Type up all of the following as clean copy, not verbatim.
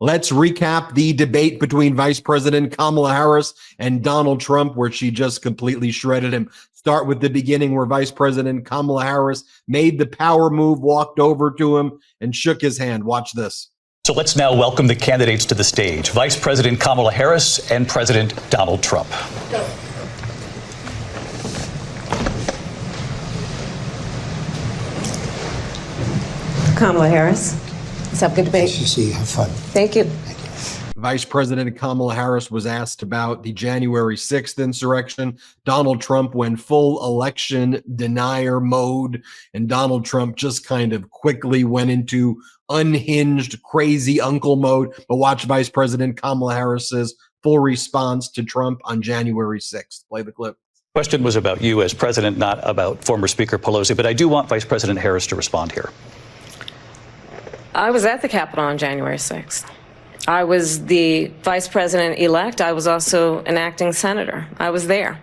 Let's recap the debate between Vice President Kamala Harris and Donald Trump, where she just completely shredded him. Start with the beginning, where Vice President Kamala Harris made the power move, walked over to him, and shook his hand. Watch this. So let's now welcome the candidates to the stage. Vice President Kamala Harris and President Donald Trump. Go. Kamala Harris. Let's have a good debate. Nice to see you. Have fun. Thank you. Vice President Kamala Harris was asked about the January 6th insurrection. Donald Trump went full election denier mode, and Donald Trump just kind of quickly went into unhinged, crazy uncle mode. But watch Vice President Kamala Harris's full response to Trump on January 6th. Play the clip. Question was about you as president, not about former Speaker Pelosi, but I do want Vice President Harris to respond here. I was at the Capitol on January 6th. I was the vice president-elect. I was also an acting senator. I was there.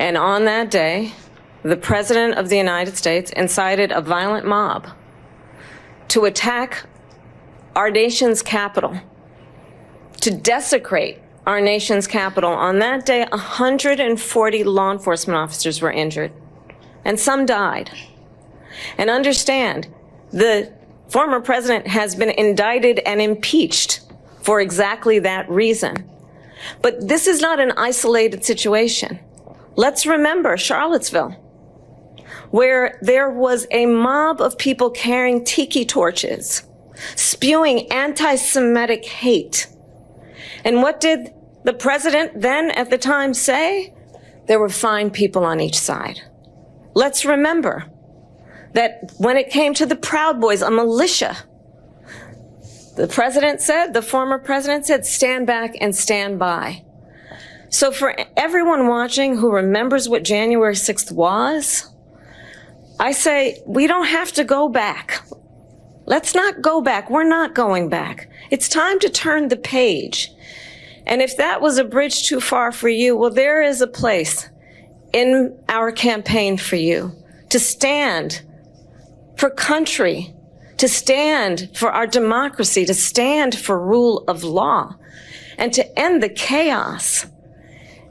And on that day, the President of the United States incited a violent mob to attack our nation's capital, to desecrate our nation's capital. On that day, 140 law enforcement officers were injured, and some died. And understand, the former president has been indicted and impeached for exactly that reason. But this is not an isolated situation. Let's remember Charlottesville, where there was a mob of people carrying tiki torches, spewing anti-Semitic hate. And what did the president then at the time say? There were fine people on each side. Let's remember that when it came to the Proud Boys, a militia, the president said, the former president said, stand back and stand by. So for everyone watching who remembers what January 6th was, I say we don't have to go back. Let's not go back. We're not going back. It's time to turn the page. And if that was a bridge too far for you, well, there is a place in our campaign for you to stand for country, to stand for our democracy, to stand for rule of law, and to end the chaos,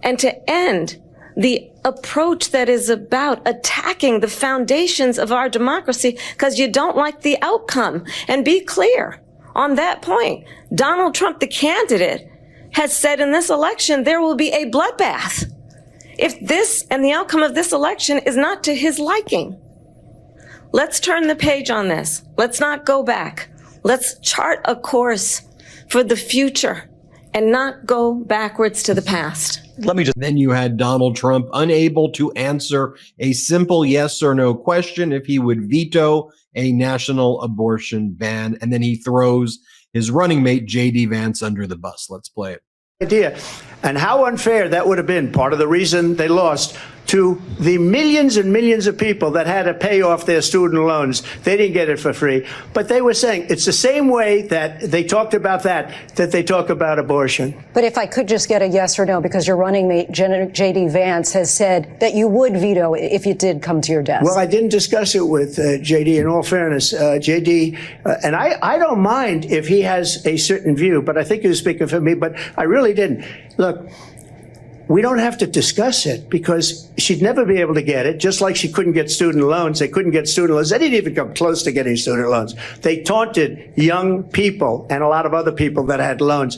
and to end the approach that is about attacking the foundations of our democracy because you don't like the outcome. And be clear on that point. Donald Trump, the candidate, has said in this election there will be a bloodbath if this and the outcome of this election is not to his liking. Let's turn the page on this. Let's not go back. Let's chart a course for the future and not go backwards to the past. Then you had Donald Trump unable to answer a simple yes or no question if he would veto a national abortion ban. And then he throws his running mate, J.D. Vance, under the bus. Let's play it. Idea. And how unfair that would have been, part of the reason they lost, to the millions and millions of people that had to pay off their student loans. They didn't get it for free. But they were saying it's the same way that they talked about that they talk about abortion. But if I could just get a yes or no, because your running mate, J.D. Vance, has said that you would veto it if it did come to your desk. Well, I didn't discuss it with J.D. in all fairness. J.D., and I don't mind if he has a certain view, but I think he was speaking for me, but I really didn't. Look, we don't have to discuss it because she'd never be able to get it, just like she couldn't get student loans. They couldn't get student loans. They didn't even come close to getting student loans. They taunted young people and a lot of other people that had loans.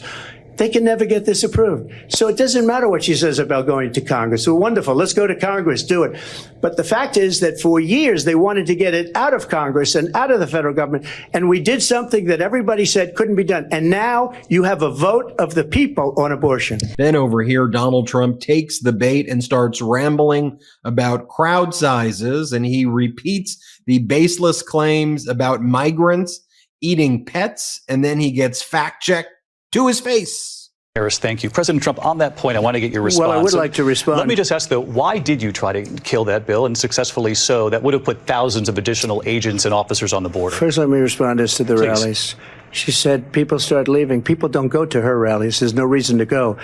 They can never get this approved. So it doesn't matter what she says about going to Congress. So wonderful. Let's go to Congress. Do it. But the fact is that for years, they wanted to get it out of Congress and out of the federal government. And we did something that everybody said couldn't be done. And now you have a vote of the people on abortion. Then over here, Donald Trump takes the bait and starts rambling about crowd sizes. And he repeats the baseless claims about migrants eating pets. And then he gets fact-checked to his face. Harris, thank you. President Trump, on that point, I want to get your response. Well, I would like to respond. Let me just ask, though, why did you try to kill that bill, and successfully so? That would have put thousands of additional agents and officers on the border. First, let me respond as to the rallies. She said people start leaving. People don't go to her rallies. There's no reason to go.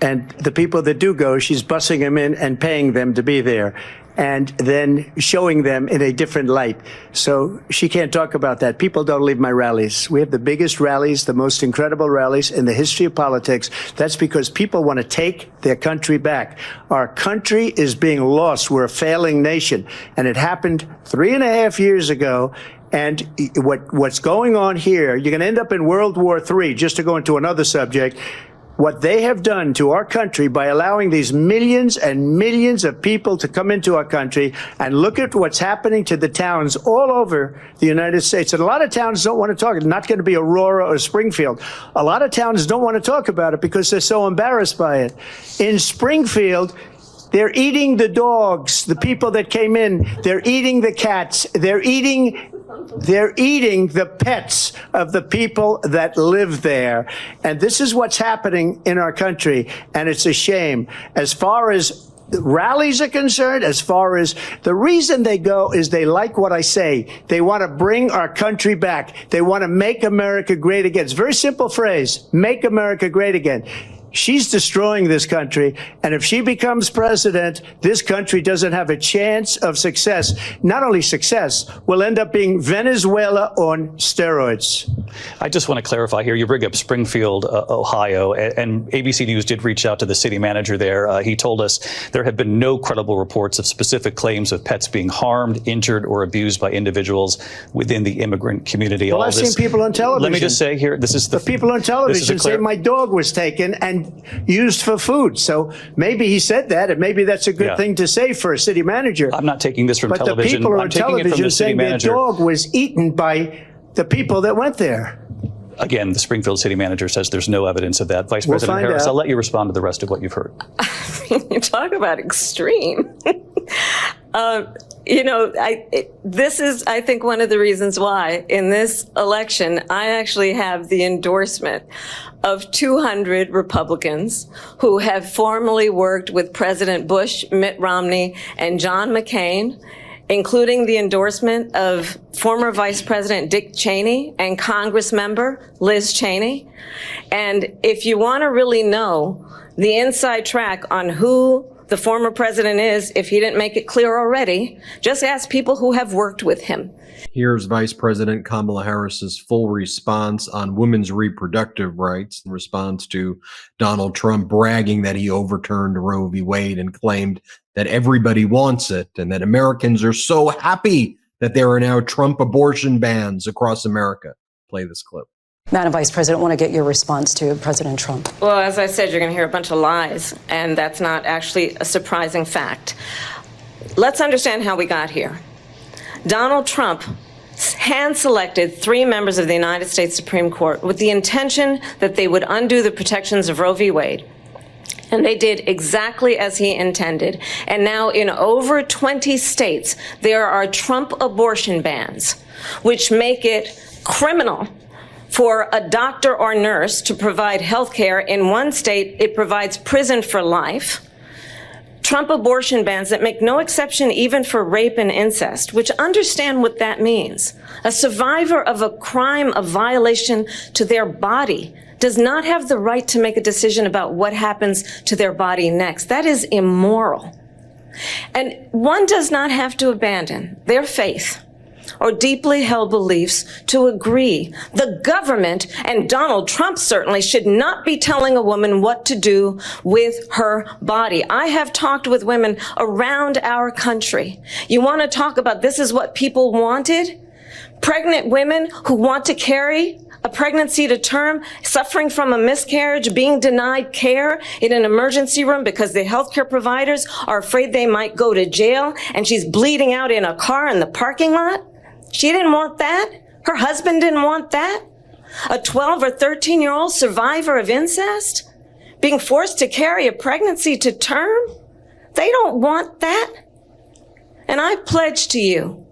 And the people that do go, she's busing them in and paying them to be there. and then showing them in a different light. So she can't talk about that. People don't leave my rallies. We have the biggest rallies, the most incredible rallies in the history of politics. That's because people want to take their country back. Our country is being lost. We're a failing nation. And it happened 3.5 years ago. And what's going on here, you're going to end up in World War III, just to go into another subject. What they have done to our country by allowing these millions and millions of people to come into our country, and look at what's happening to the towns all over the United States. And a lot of towns don't want to talk. It's not going to be Aurora or Springfield. A lot of towns don't want to talk about it because they're so embarrassed by it. In Springfield, they're eating the dogs, the people that came in. They're eating the cats. They're eating the pets of the people that live there. And this is what's happening in our country. And it's a shame. As far as the rallies are concerned, as far as the reason they go is they like what I say. They want to bring our country back. They want to make America great again. It's a very simple phrase, make America great again. She's destroying this country, and if she becomes president, this country doesn't have a chance of success. Not only success, we'll end up being Venezuela on steroids. I just want to clarify here. You bring up Springfield, Ohio, and ABC News did reach out to the city manager there. He told us there have been no credible reports of specific claims of pets being harmed, injured, or abused by individuals within the immigrant community. Well, I've seen people on television. Let me just say here, this is the people on television say my dog was taken and used for food. So maybe he said that, and maybe that's a good thing to say for a city manager. I'm not taking this from television. But the people I'm on taking it from television the city saying their manager. dog was eaten by the people that went there. Again, the Springfield city manager says there's no evidence of that. Vice President Harris, I'll let you respond to the rest of what you've heard. You talk about extreme. This is, I think, one of the reasons why in this election, I actually have the endorsement of 200 Republicans who have formerly worked with President Bush, Mitt Romney, and John McCain, including the endorsement of former Vice President Dick Cheney and Congress member Liz Cheney. And if you want to really know the inside track on who the former president is, if he didn't make it clear already, just ask people who have worked with him. Here's Vice President Kamala Harris's full response on women's reproductive rights in response to Donald Trump bragging that he overturned Roe v. Wade and claimed that everybody wants it and that Americans are so happy that there are now Trump abortion bans across America. Play this clip. Madam Vice President, I want to get your response to President Trump. Well, as I said, you're going to hear a bunch of lies, and that's not actually a surprising fact. Let's understand how we got here. Donald Trump hand-selected 3 members of the United States Supreme Court with the intention that they would undo the protections of Roe v. Wade. And they did exactly as he intended. And now in over 20 states, there are Trump abortion bans, which make it criminal for a doctor or nurse to provide health care. In one state, it provides prison for life. Trump abortion bans that make no exception even for rape and incest, which understand what that means. A survivor of a crime, a violation to their body, does not have the right to make a decision about what happens to their body next. That is immoral. And one does not have to abandon their faith or deeply held beliefs to agree. The government, and Donald Trump certainly, should not be telling a woman what to do with her body. I have talked with women around our country. You want to talk about this is what people wanted? Pregnant women who want to carry a pregnancy to term, suffering from a miscarriage, being denied care in an emergency room because the healthcare providers are afraid they might go to jail, and she's bleeding out in a car in the parking lot. She didn't want that. Her husband didn't want that. A 12 or 13-year-old survivor of incest being forced to carry a pregnancy to term. They don't want that. And I pledge to you,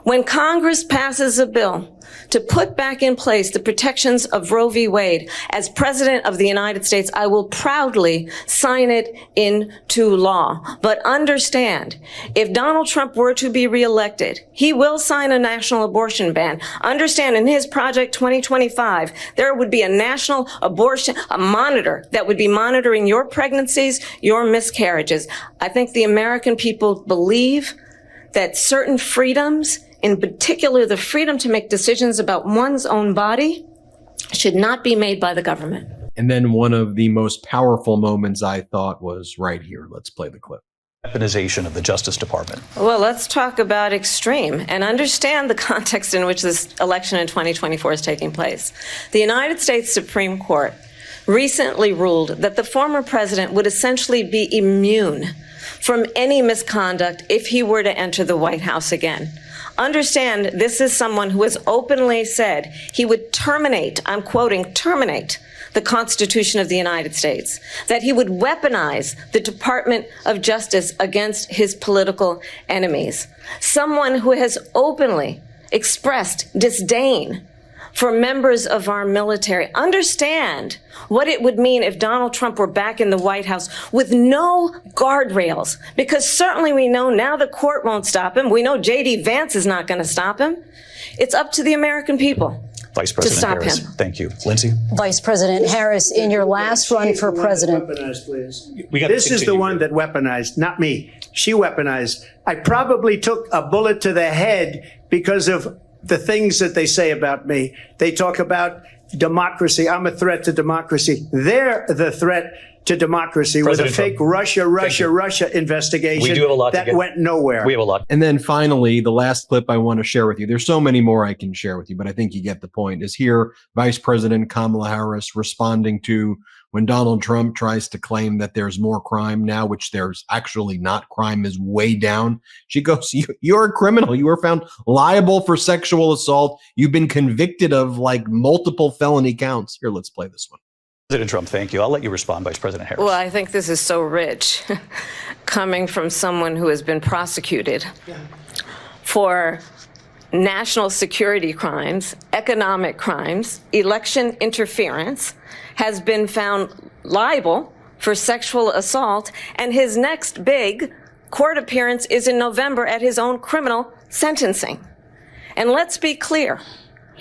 When Congress passes a bill to put back in place the protections of Roe v. Wade, as President of the United States, I will proudly sign it into law. But understand, if Donald Trump were to be reelected, he will sign a national abortion ban. Understand, in his Project 2025, there would be a national abortion, a monitor that would be monitoring your pregnancies, your miscarriages. I think the American people believe that certain freedoms, in particular the freedom to make decisions about one's own body, should not be made by the government. And then one of the most powerful moments I thought was right here. Let's play the clip. Weaponization of the Justice Department. Well, let's talk about extreme and understand the context in which this election in 2024 is taking place. The United States Supreme Court recently ruled that the former president would essentially be immune from any misconduct if he were to enter the White House again. Understand, this is someone who has openly said he would terminate, I'm quoting, terminate the Constitution of the United States, that he would weaponize the Department of Justice against his political enemies. Someone who has openly expressed disdain for members of our military. Understand what it would mean if Donald Trump were back in the White House with no guardrails, because certainly we know now the court won't stop him. We know J.D. Vance is not going to stop him. It's up to the American people Vice President to stop Harris. him. Thank you. Lindsay? Vice President Harris, in your last run for president. Weaponized, please. We gotta This is the continue one here. that weaponized, not me. She weaponized. I probably took a bullet to the head because of the things that they say about me. They talk about democracy. I'm a threat to democracy. They're the threat to democracy President with a fake Trump. Russia investigation We do have a lot to that get- went nowhere. We have a lot. And then finally, the last clip I want to share with you. There's so many more I can share with you, but I think you get the point. Is here Vice President Kamala Harris responding to when Donald Trump tries to claim that there's more crime now, which there's actually not. Crime is way down. She goes, you're a criminal. You were found liable for sexual assault. You've been convicted of like multiple felony counts. Here, let's play this one. President Trump, thank you. I'll let you respond, Vice President Harris. Well, I think this is so rich coming from someone who has been prosecuted for national security crimes, economic crimes, election interference, has been found liable for sexual assault, and his next big court appearance is in November at his own criminal sentencing. And let's be clear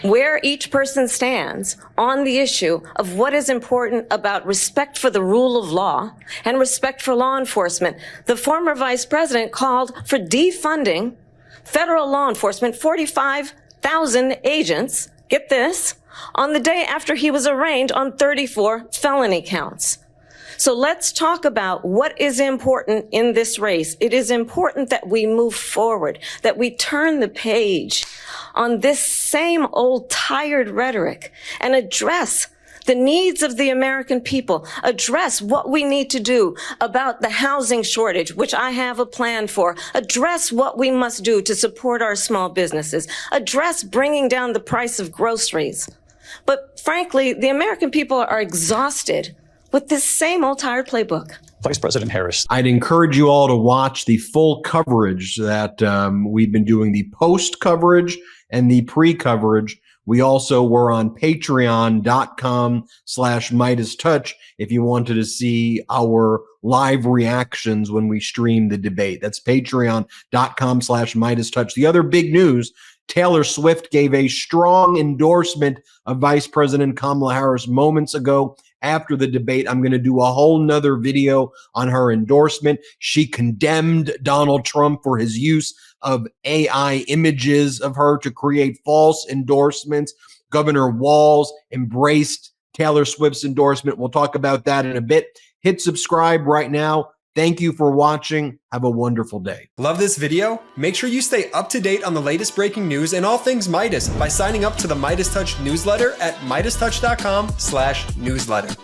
where each person stands on the issue of what is important about respect for the rule of law and respect for law enforcement. The former vice president called for defunding federal law enforcement, 45,000 agents, get this, on the day after he was arraigned on 34 felony counts. So let's talk about what is important in this race. It is important that we move forward, that we turn the page on this same old tired rhetoric and address the needs of the American people, address what we need to do about the housing shortage, which I have a plan for, address what we must do to support our small businesses, address bringing down the price of groceries. But frankly, the American people are exhausted with this same old tired playbook. Vice President Harris. I'd encourage you all to watch the full coverage that we've been doing, the post coverage and the pre coverage. We also were on patreon.com/MeidasTouch if you wanted to see our live reactions when we stream the debate. That's patreon.com/MeidasTouch. The other big news, Taylor Swift gave a strong endorsement of Vice President Kamala Harris moments ago. After the debate, I'm going to do a whole nother video on her endorsement. She condemned Donald Trump for his use of AI images of her to create false endorsements. Governor Walz embraced Taylor Swift's endorsement. We'll talk about that in a bit. Hit subscribe right now. Thank you for watching. Have a wonderful day. Love this video? Make sure you stay up to date on the latest breaking news and all things Meidas by signing up to the MeidasTouch newsletter at MeidasTouch.com/newsletter.